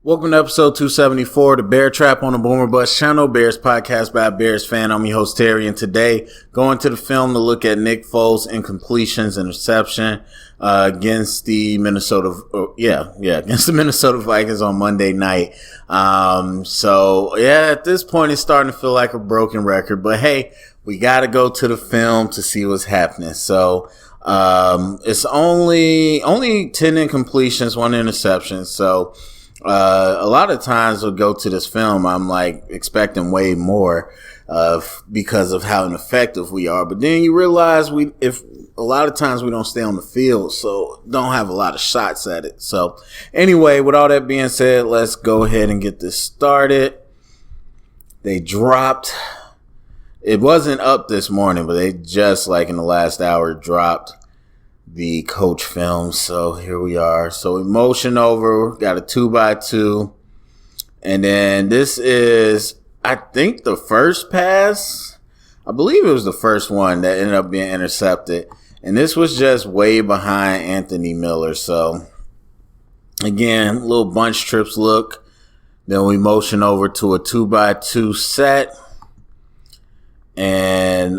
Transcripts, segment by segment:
Welcome to episode 274, the Bear Trap on the Boomer Bust channel, Bears podcast by a Bears fan. I'm your host, Terry, and today going to the film to look at Nick Foles' incompletions interception against the Minnesota Vikings on Monday night. At this point, it's starting to feel like a broken record, but hey, we got to go to the film to see what's happening. So it's only 10 incompletions, 1 interception. So a lot of times we'll go to this film, I'm like expecting way more because of how ineffective we are. But then you realize if a lot of times we don't stay on the field, so don't have a lot of shots at it. So anyway, with all that being said, let's go ahead and get this started. They dropped. It wasn't up this morning, but they just like in the last hour dropped the coach film. So here we are. So we motion over, got a 2x2. And then this is, I think, the first pass. I believe it was the first one that ended up being intercepted. And this was just way behind Anthony Miller. So again, little bunch trips look. Then we motion over to a 2x2 set. And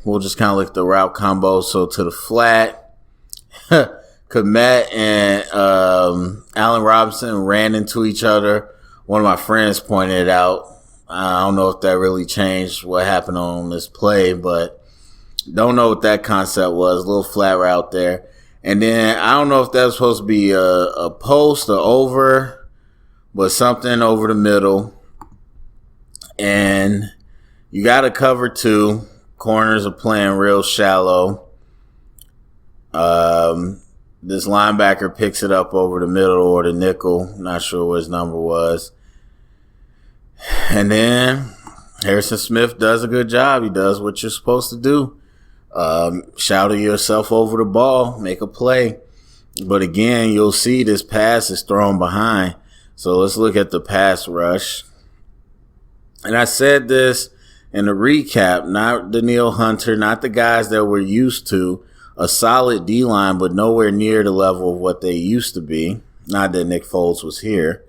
we'll just kind of look at the route combo. So to the flat, Komet and Allen Robinson ran into each other. One of my friends pointed it out. I don't know if that really changed what happened on this play, but don't know what that concept was. A little flat route there. And then I don't know if that was supposed to be a post or over, but something over the middle. And you got to cover 2. Corners are playing real shallow. This linebacker picks it up over the middle or the nickel. Not sure what his number was. And then Harrison Smith does a good job. He does what you're supposed to do. Shadow yourself over the ball. Make a play. But again, you'll see this pass is thrown behind. So let's look at the pass rush. And I said this in the recap, not Daniil Hunter, not the guys that we're used to. A solid D-line, but nowhere near the level of what they used to be. Not that Nick Foles was here.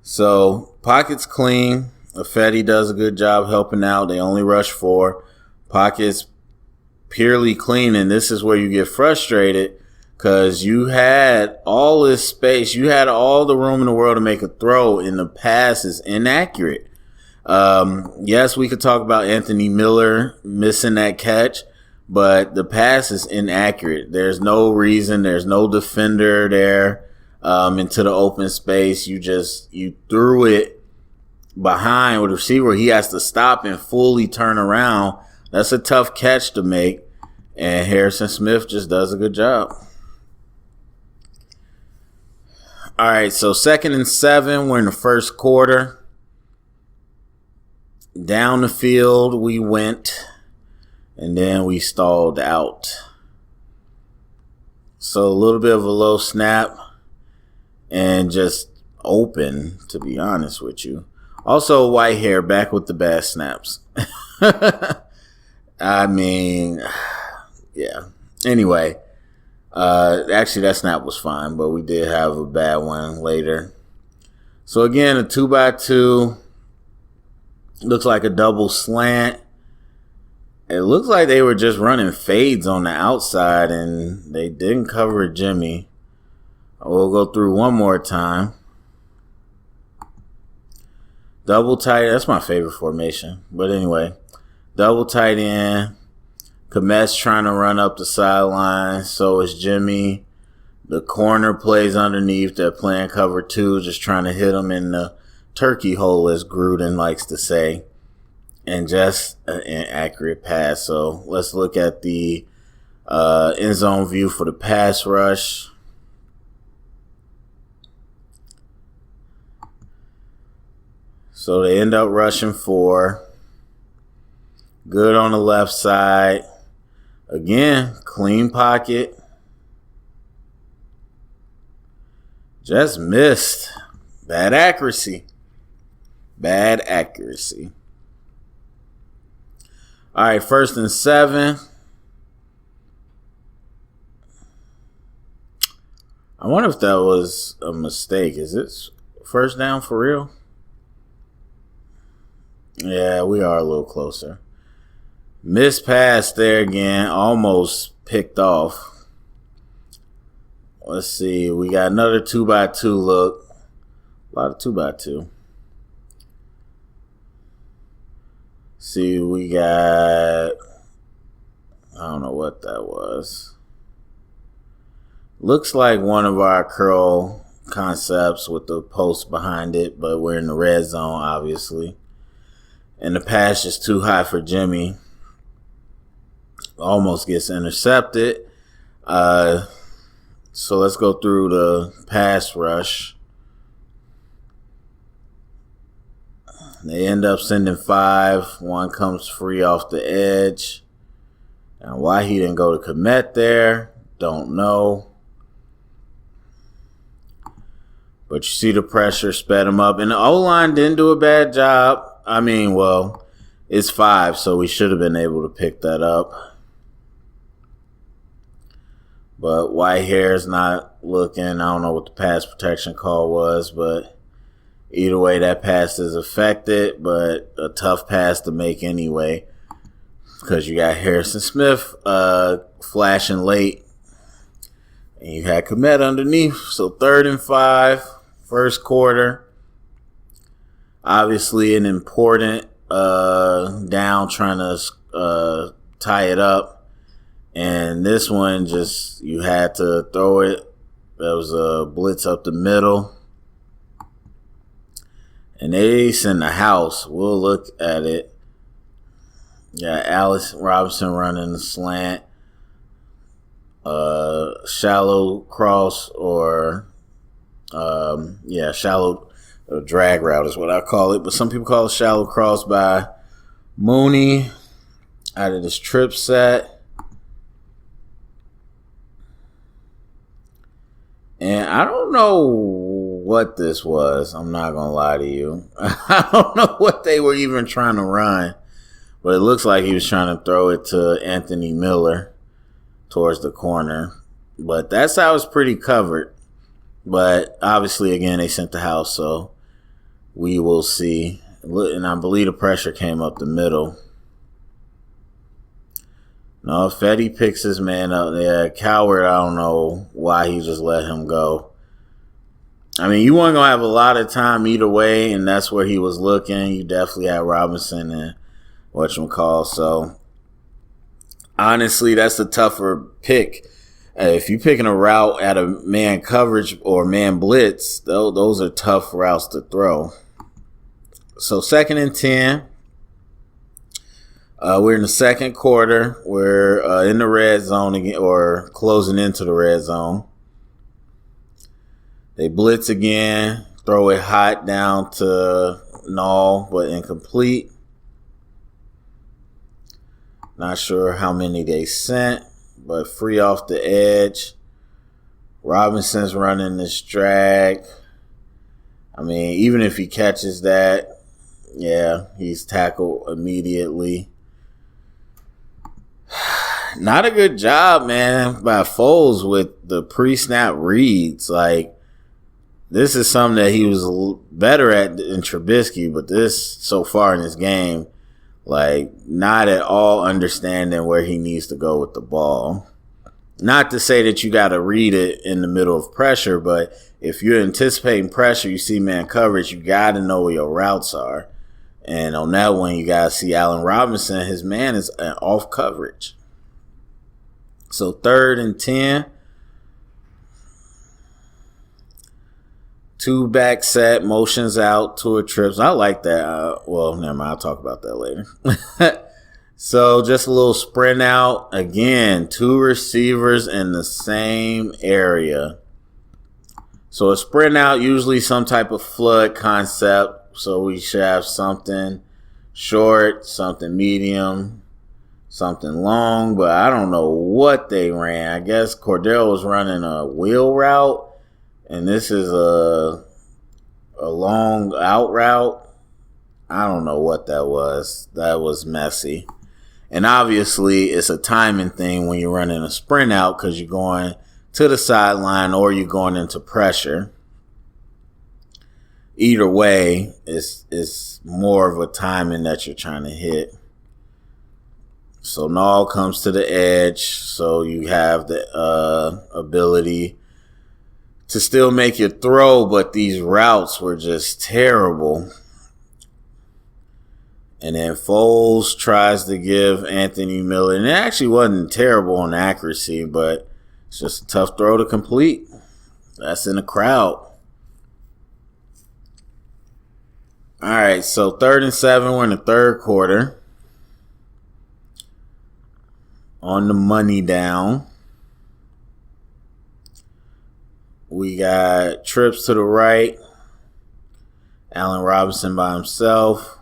So, pocket's clean. Affetti does a good job helping out. They only rush 4. Pocket's purely clean, and this is where you get frustrated because you had all this space. You had all the room in the world to make a throw, and the pass is inaccurate. Yes, we could talk about Anthony Miller missing that catch, but the pass is inaccurate. There's no reason. There's no defender there into the open space. You threw it behind with the receiver. He has to stop and fully turn around. That's a tough catch to make. And Harrison Smith just does a good job. All right, so 2nd and 7. We're in the first quarter. Down the field we went. And then we stalled out. So a little bit of a low snap and just open, to be honest with you. Also, white hair back with the bad snaps. I mean, yeah. Anyway, actually that snap was fine, but we did have a bad one later. So again, a 2x2. Looks like a double slant. It looks like they were just running fades on the outside and they didn't cover Jimmy. We'll go through one more time. Double tight. That's my favorite formation. But anyway, double tight end. Komet's trying to run up the sideline. So is Jimmy. The corner plays underneath. They're playing cover 2, just trying to hit him in the turkey hole, as Gruden likes to say. And just an inaccurate pass. So let's look at the end zone view for the pass rush. So they end up rushing 4. Good on the left side. Again, clean pocket. Just missed. Bad accuracy. Bad accuracy. All right, 1st and 7. I wonder if that was a mistake. Is it first down for real? Yeah, we are a little closer. Missed pass there again. Almost picked off. Let's see. We got another 2x2 look. A lot of 2x2. See, we got... I don't know what that was. Looks like one of our curl concepts with the post behind it, but we're in the red zone, obviously. And the pass is too high for Jimmy. Almost gets intercepted. So let's go through the pass rush. They end up sending 5. One comes free off the edge. And why he didn't go to Komet there, don't know. But you see the pressure sped him up. And the O-line didn't do a bad job. I mean, well, it's 5, so we should have been able to pick that up. But Whitehair's not looking. I don't know what the pass protection call was, but either way, that pass is affected, but a tough pass to make anyway because you got Harrison Smith flashing late, and you had Komet underneath. So 3rd and 5, first quarter. Obviously an important down trying to tie it up. And this one just, you had to throw it. There was a blitz up the middle. And they send the house. We'll look at it. Yeah, Alice Robinson running the slant. Shallow cross or, shallow drag route is what I call it. But some people call it shallow cross by Mooney out of this trip set. And I don't know what this was. I'm not going to lie to you. I don't know what they were even trying to run. But it looks like he was trying to throw it to Anthony Miller towards the corner. But that side was pretty covered. But obviously, again, they sent the house. So we will see. And I believe the pressure came up the middle. No, Fetty picks his man up there. Coward, I don't know why he just let him go. I mean, you weren't going to have a lot of time either way, and that's where he was looking. You definitely had Robinson and whatchamacall. So, honestly, that's the tougher pick. If you're picking a route at a man coverage or man blitz, those are tough routes to throw. So, 2nd and 10. We're in the second quarter. We're in the red zone again, or closing into the red zone. They blitz again, throw it hot down to Null, but incomplete. Not sure how many they sent, but free off the edge. Robinson's running this drag. I mean, even if he catches that, yeah, he's tackled immediately. Not a good job, man, by Foles with the pre-snap reads. Like, this is something that he was better at than Trubisky, but this, so far in this game, like, not at all understanding where he needs to go with the ball. Not to say that you got to read it in the middle of pressure, but if you're anticipating pressure, you see man coverage, you got to know where your routes are. And on that one, you got to see Allen Robinson. His man is off coverage. So 3rd and 10. 2 back set, motions out, tour trips. I like that. Well, never mind. I'll talk about that later. So just a little sprint out. Again, 2 receivers in the same area. So a sprint out, usually some type of flood concept. So we should have something short, something medium, something long. But I don't know what they ran. I guess Cordell was running a wheel route. And this is a long out route. I don't know what that was. That was messy. And obviously, it's a timing thing when you're running a sprint out because you're going to the sideline or you're going into pressure. Either way, it's more of a timing that you're trying to hit. So Nall comes to the edge, so you have the ability to still make your throw, but these routes were just terrible. And then Foles tries to give Anthony Miller, and it actually wasn't terrible on accuracy, but it's just a tough throw to complete. That's in the crowd. All right, so 3rd and 7, we're in the third quarter. On the money down. We got trips to the right. Allen Robinson by himself.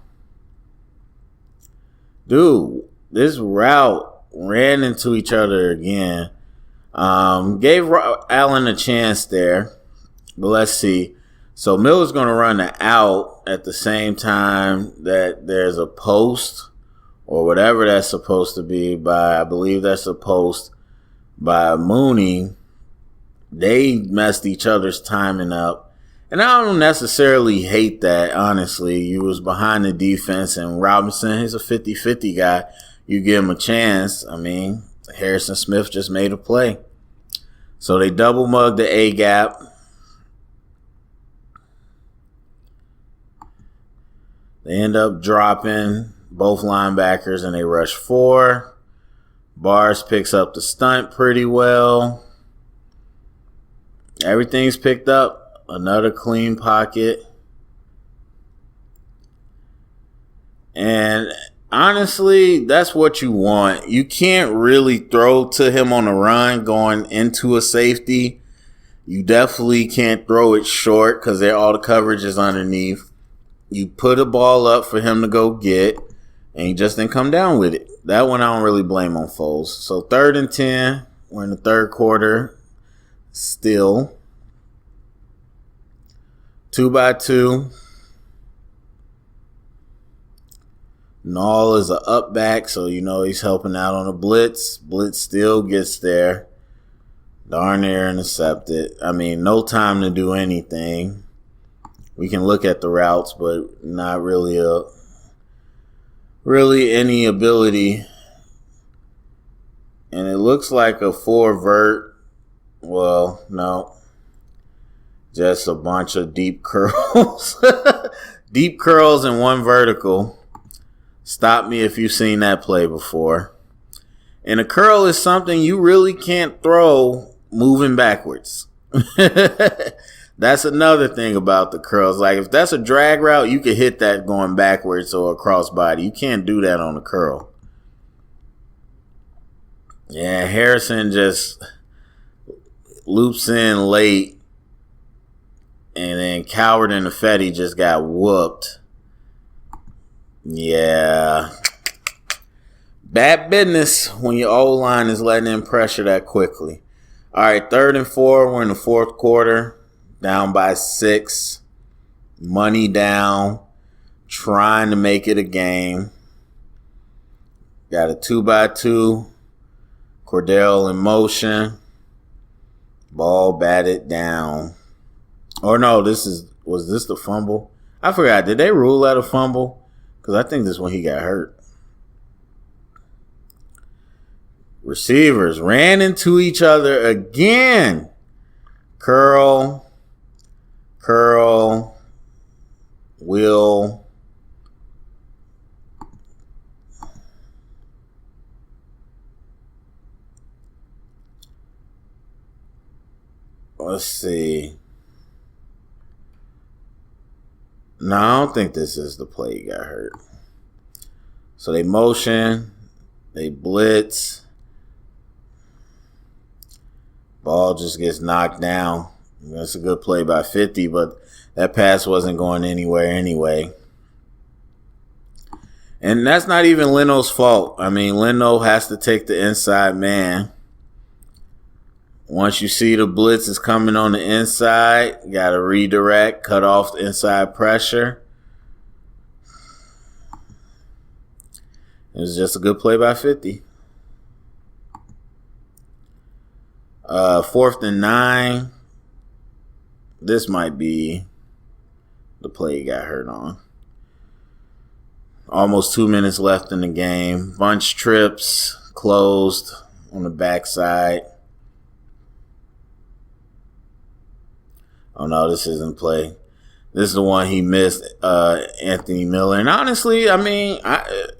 Dude, this route ran into each other again. Gave Allen a chance there. But let's see. So Miller's going to run the out at the same time that there's a post or whatever that's supposed to be by, I believe that's a post by Mooney. They messed each other's timing up. And I don't necessarily hate that, honestly. You was behind the defense, and Robinson is a 50-50 guy. You give him a chance. I mean, Harrison Smith just made a play. So they double mugged the A-gap. They end up dropping both linebackers, and they rush 4. Bars picks up the stunt pretty well. Everything's picked up. Another clean pocket. And honestly, that's what you want. You can't really throw to him on a run going into a safety. You definitely can't throw it short because all the coverage is underneath. You put a ball up for him to go get, and he just didn't come down with it. That one I don't really blame on Foles. So 3rd and 10. We're in the third quarter. Still. 2-by-2. Nall is an up back, so you know he's helping out on a blitz. Blitz still gets there. Darn near intercepted. I mean, no time to do anything. We can look at the routes, but not really any ability. And it looks like a 4 vert. Well, no. Just a bunch of deep curls. Deep curls and 1 vertical. Stop me if you've seen that play before. And a curl is something you really can't throw moving backwards. That's another thing about the curls. Like, if that's a drag route, you could hit that going backwards or a crossbody. You can't do that on a curl. Yeah, Harrison just loops in late. And then Coward and Fetty just got whooped. Yeah. Bad business when your O-line is letting in pressure that quickly. All right, 3rd and 4. We're in the fourth quarter. Down by 6. Money down. Trying to make it a game. Got a 2-by-2. Cordell in motion. Ball batted down. Or no, was this the fumble? I forgot. Did they rule that a fumble? Because I think this is when he got hurt. Receivers ran into each other again. Curl. Will. Let's see. No, I don't think this is the play he got hurt. So they motion. They blitz. Ball just gets knocked down. That's a good play by 50, but that pass wasn't going anywhere anyway. And that's not even Leno's fault. I mean, Leno has to take the inside man. Once you see the blitz is coming on the inside, you got to redirect, cut off the inside pressure. It was just a good play by 50. 4th and 9. This might be the play he got hurt on. Almost 2 minutes left in the game. Bunch trips, closed on the backside. Oh no, this isn't play. This is the one he missed, Anthony Miller. And honestly, I mean,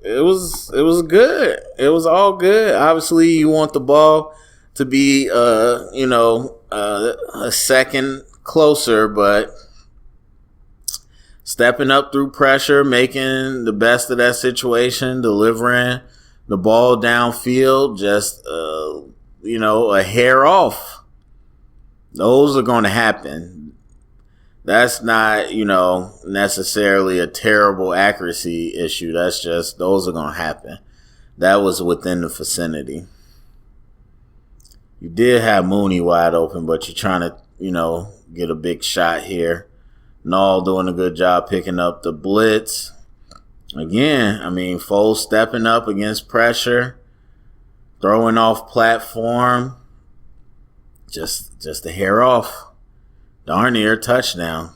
it was good. It was all good. Obviously, you want the ball to be, a second closer, but stepping up through pressure, making the best of that situation, delivering the ball downfield, just, a hair off. Those are going to happen. That's not, necessarily a terrible accuracy issue. That's just, those are going to happen. That was within the vicinity. You did have Mooney wide open, but you're trying to, get a big shot here. Null doing a good job picking up the blitz. Again, I mean, Foles stepping up against pressure, throwing off platform. Just a hair off. Darn near touchdown.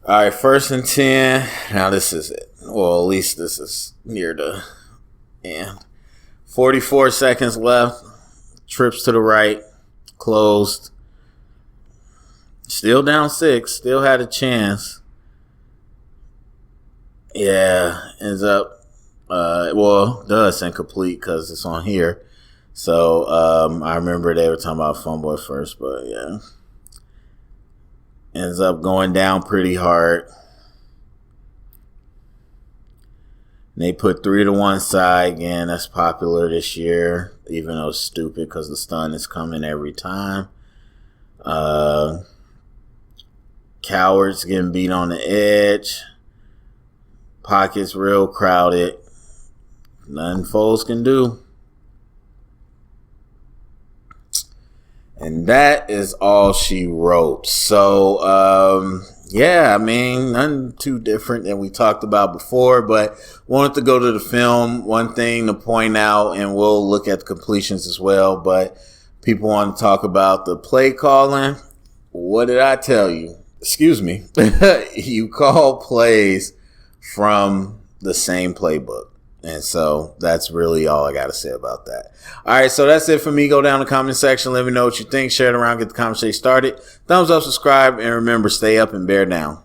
All right, 1st and 10. Now this is it. Well, at least this is near the end. 44 seconds left. Trips to the right. Closed. Still down 6. Still had a chance. Yeah, ends up, does incomplete because it's on here. So I remember they were talking about fumble at first, but yeah. Ends up going down pretty hard. And they put 3 to one side. Again, that's popular this year, even though it's stupid because the stun is coming every time. Cowards getting beat on the edge. Pockets real crowded. Nothing Foles can do. And that is all she wrote. So, I mean, nothing too different than we talked about before, but wanted to go to the film. One thing to point out, and we'll look at the completions as well, but people want to talk about the play calling. What did I tell you? Excuse me. You call plays from the same playbook. And so that's really all I got to say about that. All right, so that's it for me. Go down in the comment section. Let me know what you think. Share it around. Get the conversation started. Thumbs up, subscribe, and remember, stay up and bear down.